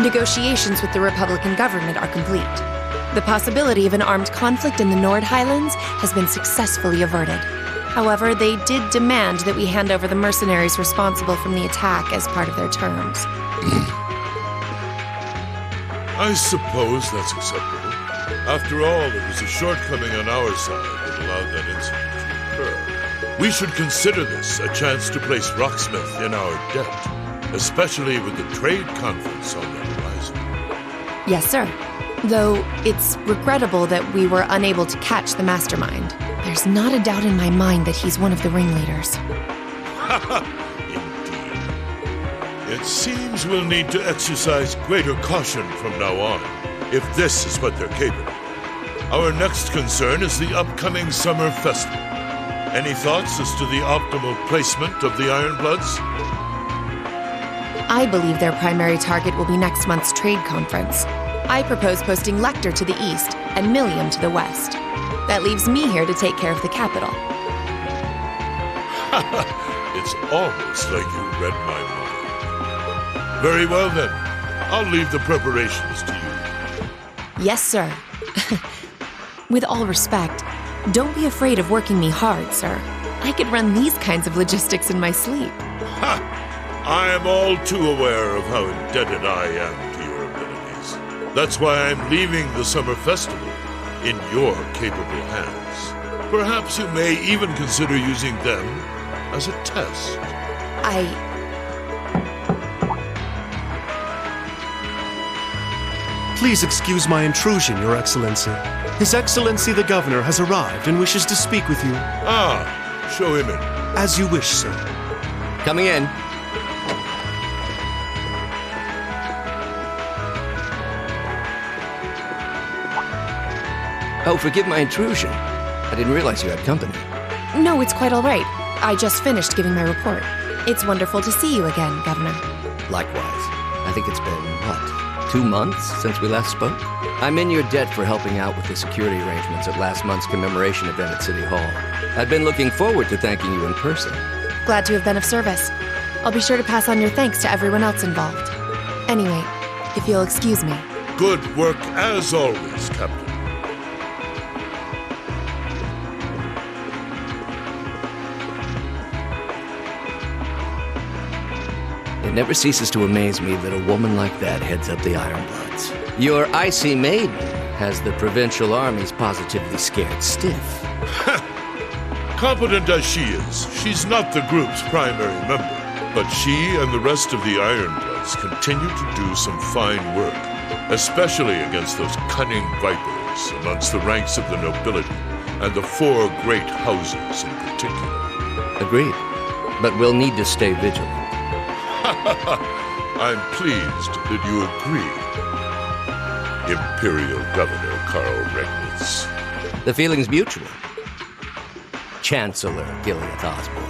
Negotiations with the Republican government are complete. The possibility of an armed conflict in the Nord Highlands has been successfully averted. However, they did demand that we hand over the mercenaries responsible from the attack as part of their terms. I suppose that's acceptable. After all, it was a shortcoming on our side that allowed that incident to occur. We should consider this a chance to place Rocksmith in our debt, especially with the trade conference on the horizon. Yes, sir. Though it's regrettable that we were unable to catch the mastermind. There's not a doubt in my mind that he's one of the ringleaders. Indeed. It seems we'll need to exercise greater caution from now on, if this is what they're capable. Our next concern is the upcoming summer festival. Any thoughts as to the optimal placement of the Ironbloods? I believe their primary target will be next month's trade conference. I propose posting Lecter to the east and Millium to the west. That leaves me here to take care of the capital. It's almost like you read my mind. Very well then. I'll leave the preparations to you. Yes, sir. With all respect, don't be afraid of working me hard, sir. I could run these kinds of logistics in my sleep. Ha! I am all too aware of how indebted I am to your abilities. That's why I'm leaving the summer festival in your capable hands. Perhaps you may even consider using them as a test. Please excuse my intrusion, Your Excellency. His Excellency the Governor has arrived and wishes to speak with you. Ah, show him in. As you wish, sir. Coming in. Oh, forgive my intrusion. I didn't realize you had company. No, it's quite all right. I just finished giving my report. It's wonderful to see you again, Governor. Likewise. I think it's been, 2 months since we last spoke? I'm in your debt for helping out with the security arrangements at last month's commemoration event at City Hall. I've been looking forward to thanking you in person. Glad to have been of service. I'll be sure to pass on your thanks to everyone else involved. Anyway, if you'll excuse me. Good work as always, Captain. It never ceases to amaze me that a woman like that heads up the Ironbloods. Your icy maiden has the provincial armies positively scared stiff. Competent as she is, she's not the group's primary member. But she and the rest of the Ironbloods continue to do some fine work, especially against those cunning vipers amongst the ranks of the nobility, and the 4 great houses in particular. Agreed. But we'll need to stay vigilant. I'm pleased that you agree, Imperial Governor Karl Regnitz. The feeling's mutual. Chancellor Gilead Osborne.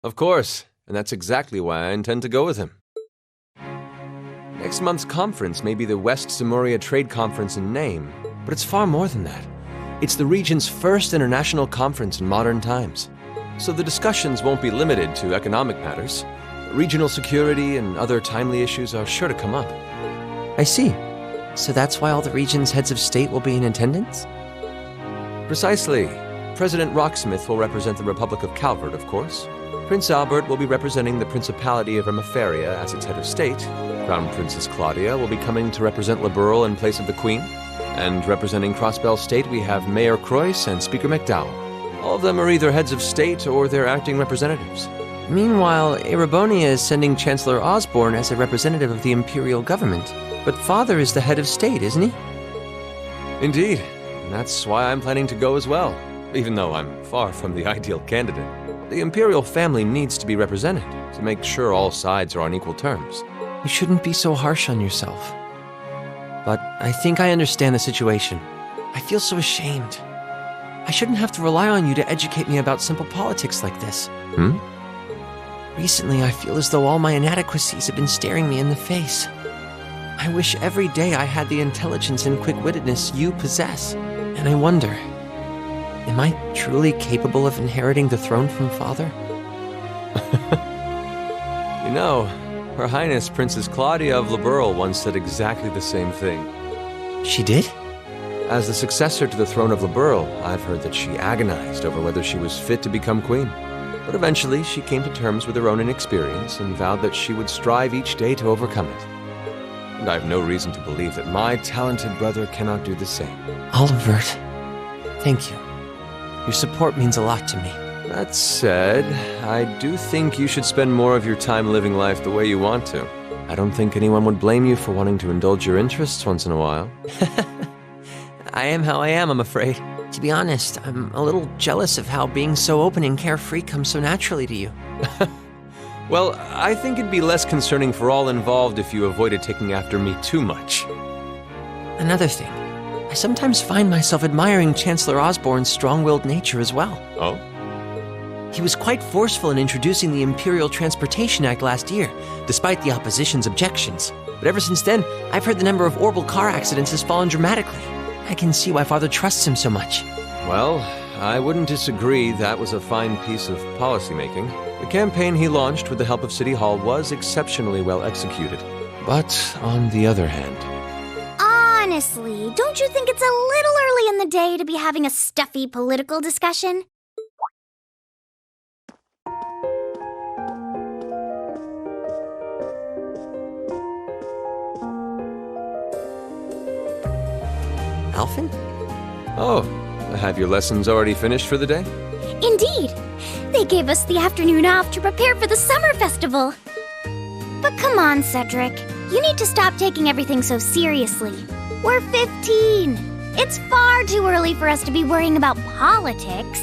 Of course, and that's exactly why I intend to go with him. Next month's conference may be the West Samuria Trade Conference in name, but it's far more than that. It's the region's first international conference in modern times. So the discussions won't be limited to economic matters. Regional security and other timely issues are sure to come up. I see. So that's why all the region's heads of state will be in attendance? Precisely. President Rocksmith will represent the Republic of Calvert, of course. Prince Albert will be representing the Principality of Ermaferia as its head of state. Crown Princess Claudia will be coming to represent Liberal in place of the Queen. And representing Crossbell State, we have Mayor Croyce and Speaker McDowell. All of them are either heads of state or their acting representatives. Meanwhile, Erebonia is sending Chancellor Osborne as a representative of the Imperial government. But Father is the head of state, isn't he? Indeed. And that's why I'm planning to go as well, even though I'm far from the ideal candidate. The Imperial family needs to be represented to make sure all sides are on equal terms. You shouldn't be so harsh on yourself. But I think I understand the situation. I feel so ashamed. I shouldn't have to rely on you to educate me about simple politics like this. Recently, I feel as though all my inadequacies have been staring me in the face. I wish every day I had the intelligence and quick-wittedness you possess. And I wonder, am I truly capable of inheriting the throne from Father? know, Her Highness Princess Claudia of Liberl once said exactly the same thing. She did? As the successor to the throne of Liberl, I've heard that she agonized over whether she was fit to become queen. But eventually, she came to terms with her own inexperience and vowed that she would strive each day to overcome it. And I have no reason to believe that my talented brother cannot do the same. Olivert, thank you. Your support means a lot to me. That said, I do think you should spend more of your time living life the way you want to. I don't think anyone would blame you for wanting to indulge your interests once in a while. I am how I am, I'm afraid. To be honest, I'm a little jealous of how being so open and carefree comes so naturally to you. Well, I think it'd be less concerning for all involved if you avoided taking after me too much. Another thing, I sometimes find myself admiring Chancellor Osborne's strong-willed nature as well. Oh? He was quite forceful in introducing the Imperial Transportation Act last year, despite the opposition's objections. But ever since then, I've heard the number of orbital car accidents has fallen dramatically. I can see why Father trusts him so much. Well, I wouldn't disagree that was a fine piece of policymaking. The campaign he launched with the help of City Hall was exceptionally well executed. But on the other hand... Honestly, don't you think it's a little early in the day to be having a stuffy political discussion? Alphen? Oh, have your lessons already finished for the day? Indeed. They gave us the afternoon off to prepare for the summer festival. But come on, Cedric. You need to stop taking everything so seriously. We're 15. It's far too early for us to be worrying about politics.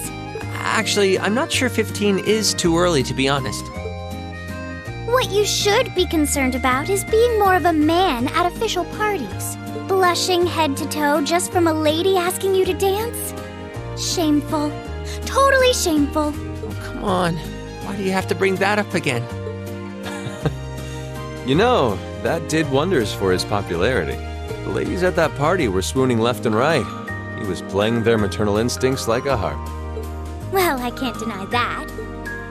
Actually, I'm not sure 15 is too early, to be honest. What you should be concerned about is being more of a man at official parties. Blushing head to toe just from a lady asking you to dance? Shameful. Totally shameful. Oh, come on. Why do you have to bring that up again? You know, that did wonders for his popularity. The ladies at that party were swooning left and right. He was playing their maternal instincts like a harp. Well, I can't deny that.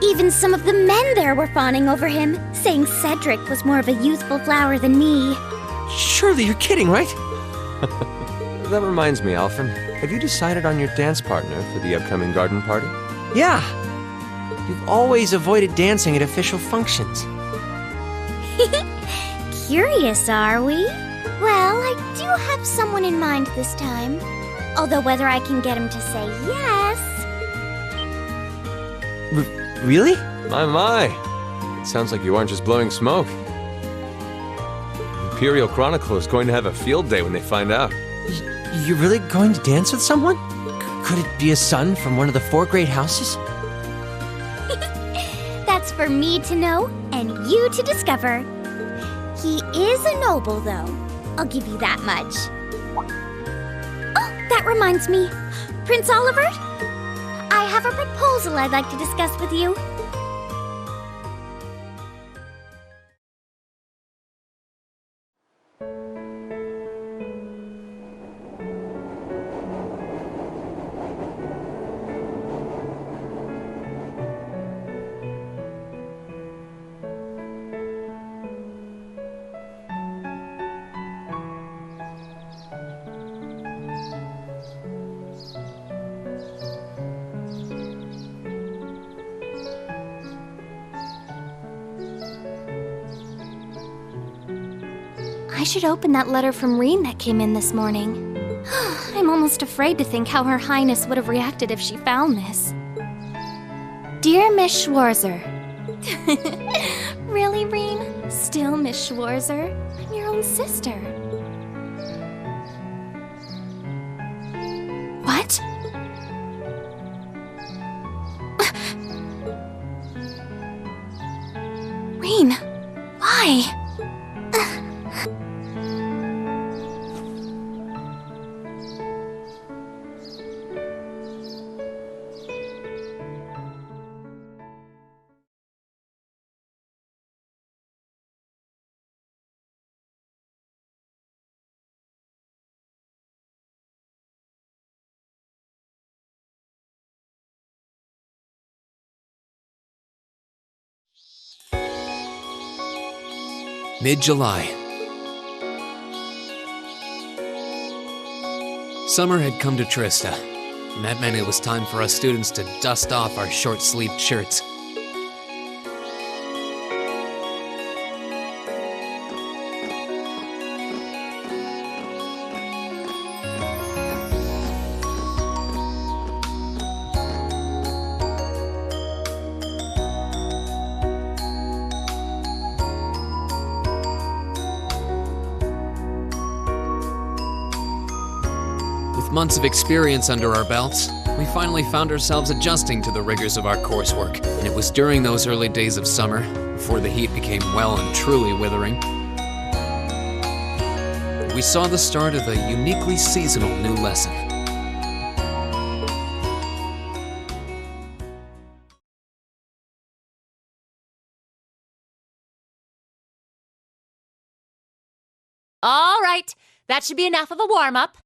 Even some of the men there were fawning over him, saying Cedric was more of a youthful flower than me. Surely you're kidding, right? That reminds me, Alphen. Have you decided on your dance partner for the upcoming garden party? Yeah. You've always avoided dancing at official functions. Curious, are we? Well, I do have someone in mind this time. Although whether I can get him to say yes... Really? My. It sounds like you aren't just blowing smoke. The Imperial Chronicle is going to have a field day when they find out. You're really going to dance with someone? Could it be a son from one of the 4 great houses? That's for me to know and you to discover. He is a noble, though. I'll give you that much. Oh, that reminds me. Prince Olivert? I have a proposal I'd like to discuss with you. I should open that letter from Reen that came in this morning. I'm almost afraid to think how Her Highness would have reacted if she found this. Dear Miss Schwarzer. Really, Reen? Still Miss Schwarzer? I'm your own sister. What? Reen, why? Mid-July. Summer had come to Trista, and that meant it was time for us students to dust off our short-sleeved shirts. With months of experience under our belts, we finally found ourselves adjusting to the rigors of our coursework, and it was during those early days of summer, before the heat became well and truly withering, we saw the start of a uniquely seasonal new lesson. All right, that should be enough of a warm-up.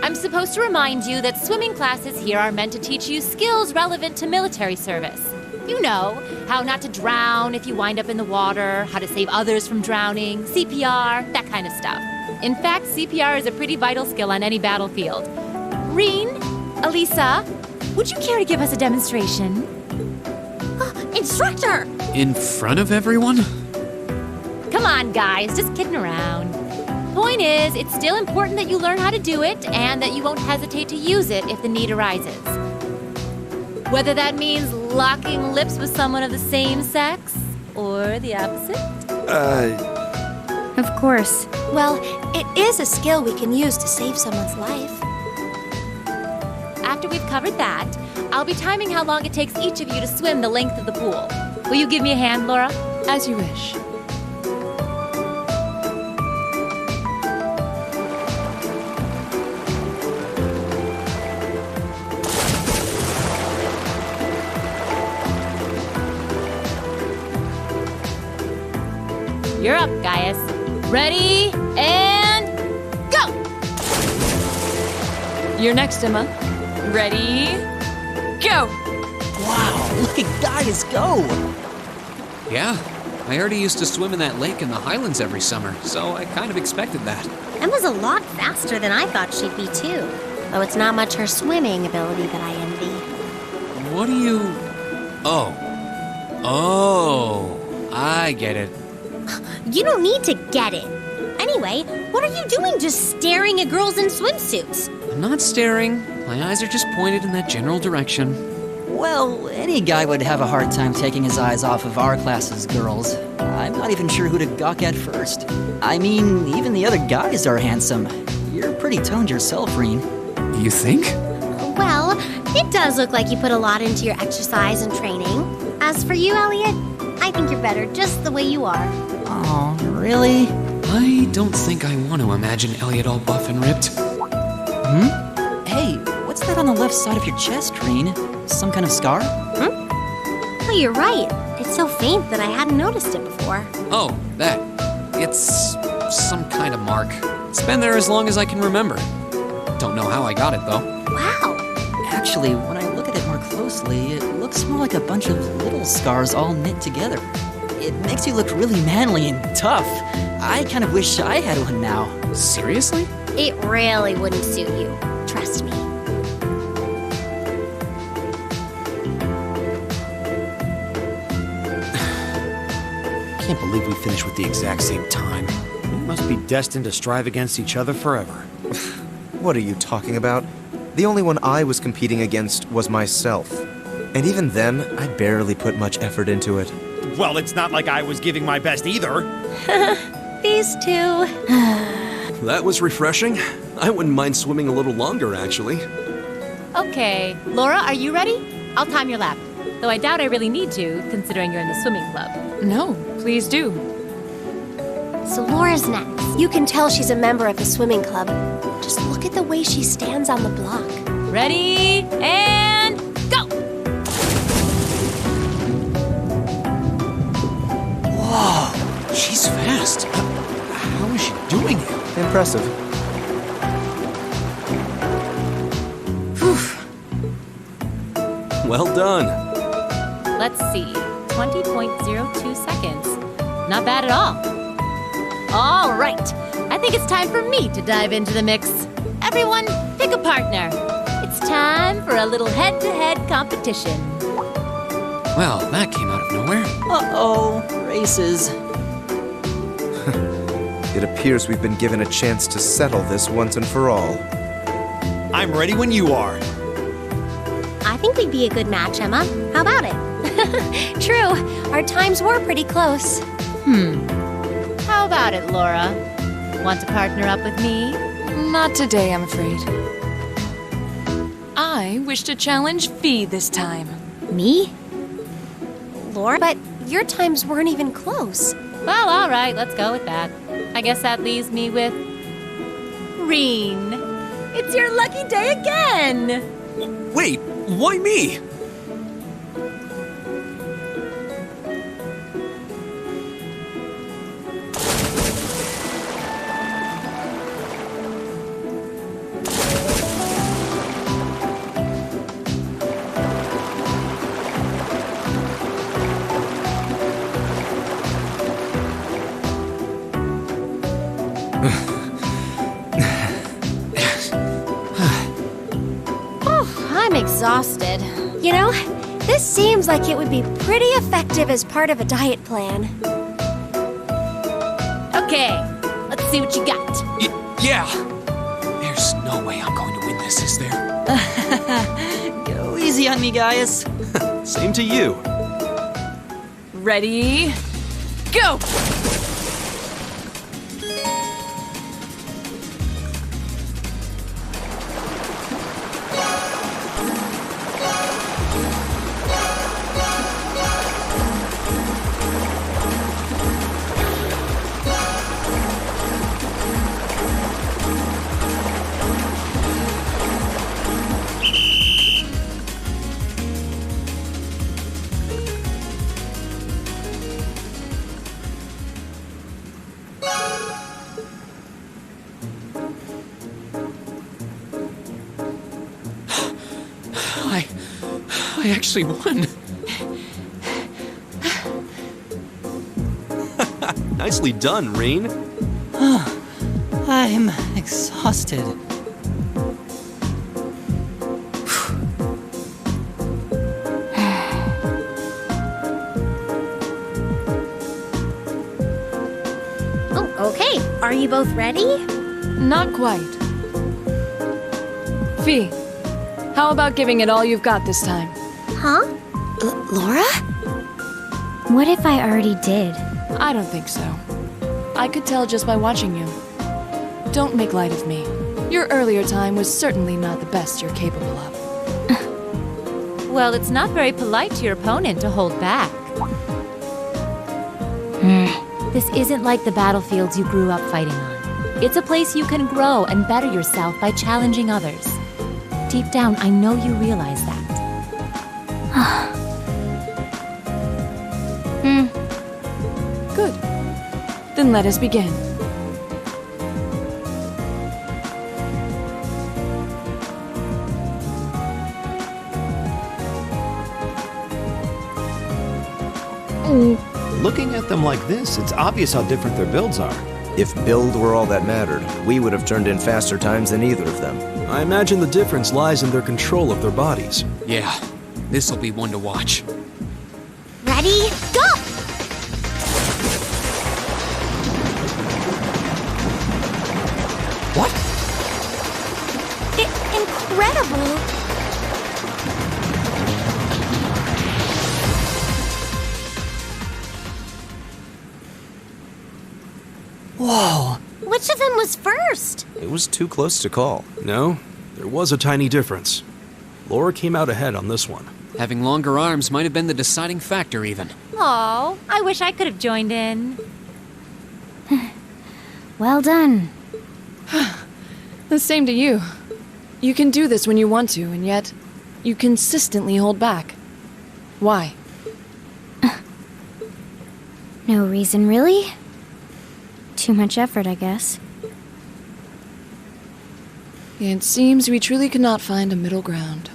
I'm supposed to remind you that swimming classes here are meant to teach you skills relevant to military service. You know, how not to drown if you wind up in the water, how to save others from drowning, CPR, that kind of stuff. In fact, CPR is a pretty vital skill on any battlefield. Reen, Elisa, would you care to give us a demonstration? Instructor! In front of everyone? Come on, guys, just kidding around. Point is, it's still important that you learn how to do it and that you won't hesitate to use it if the need arises. Whether that means locking lips with someone of the same sex or the opposite. Of course. Well, it is a skill we can use to save someone's life. After we've covered that, I'll be timing how long it takes each of you to swim the length of the pool. Will you give me a hand, Laura? As you wish. You're up, Gaius. Ready, and go! You're next, Emma. Ready, go! Wow, look at Gaius go! Yeah, I already used to swim in that lake in the Highlands every summer, so I kind of expected that. Emma's a lot faster than I thought she'd be, too. Though it's not much her swimming ability that I envy. What do you... Oh, I get it. You don't need to get it. Anyway, what are you doing just staring at girls in swimsuits? I'm not staring. My eyes are just pointed in that general direction. Well, any guy would have a hard time taking his eyes off of our class's girls. I'm not even sure who to gawk at first. I mean, even the other guys are handsome. You're pretty toned yourself, Reen. You think? Well, it does look like you put a lot into your exercise and training. As for you, Elliot, I think you're better just the way you are. Oh, really? I don't think I want to imagine Elliot all buff and ripped. Hey, what's that on the left side of your chest, Reen? Some kind of scar? Oh, you're right. It's so faint that I hadn't noticed it before. Oh, that. It's some kind of mark. It's been there as long as I can remember. Don't know how I got it, though. Wow. Actually, when I look at it more closely, it looks more like a bunch of little scars all knit together. It makes you look really manly and tough. I kind of wish I had one now. Seriously? It really wouldn't suit you. Trust me. Can't believe we finished with the exact same time. We must be destined to strive against each other forever. What are you talking about? The only one I was competing against was myself. And even then, I barely put much effort into it. Well, it's not like I was giving my best either. These two. That was refreshing. I wouldn't mind swimming a little longer, actually. Okay, Laura, are you ready? I'll time your lap. Though I doubt I really need to, considering you're in the swimming club. No, please do. So Laura's next. You can tell she's a member of the swimming club. Just look at the way she stands on the block. Ready, and go! Whoa, she's fast. How is she doing it? Impressive. Well done. Let's see. 20.02 seconds. Not bad at all. All right. I think it's time for me to dive into the mix. Everyone, pick a partner. It's time for a little head-to-head competition. Well, that came out of nowhere. Uh-oh, races. It appears we've been given a chance to settle this once and for all. I'm ready when you are. I think we'd be a good match, Emma. How about it? True, our times were pretty close. How about it, Laura? Want to partner up with me? Not today, I'm afraid. I wish to challenge Fee this time. Me? Laura? But your times weren't even close. Well, all right, let's go with that. I guess that leaves me with Reen. It's your lucky day again! Wait, why me? I'm exhausted. You know, this seems like it would be pretty effective as part of a diet plan. Okay, let's see what you got. Yeah! There's no way I'm going to win this, is there? Go easy on me, guys. Same to you. Ready? Go! I actually won. Nicely done, Reen. I'm exhausted. Oh, okay. Are you both ready? Not quite. Fee, how about giving it all you've got this time? Huh? Laura? What if I already did? I don't think so. I could tell just by watching you. Don't make light of me. Your earlier time was certainly not the best you're capable of. Well, it's not very polite to your opponent to hold back. This isn't like the battlefields you grew up fighting on. It's a place you can grow and better yourself by challenging others. Deep down, I know you realize that. Good. Then let us begin. Looking at them like this, it's obvious how different their builds are. If build were all that mattered, we would have turned in faster times than either of them. I imagine the difference lies in their control of their bodies. Yeah, this'll be one to watch. Ready? Go! What? Incredible! Whoa! Which of them was first? It was too close to call. No, there was a tiny difference. Laura came out ahead on this one. Having longer arms might have been the deciding factor, even. Aw, I wish I could have joined in. Well done. The same to you. You can do this when you want to, and yet you consistently hold back. Why? No reason, really? Too much effort, I guess. It seems we truly cannot find a middle ground.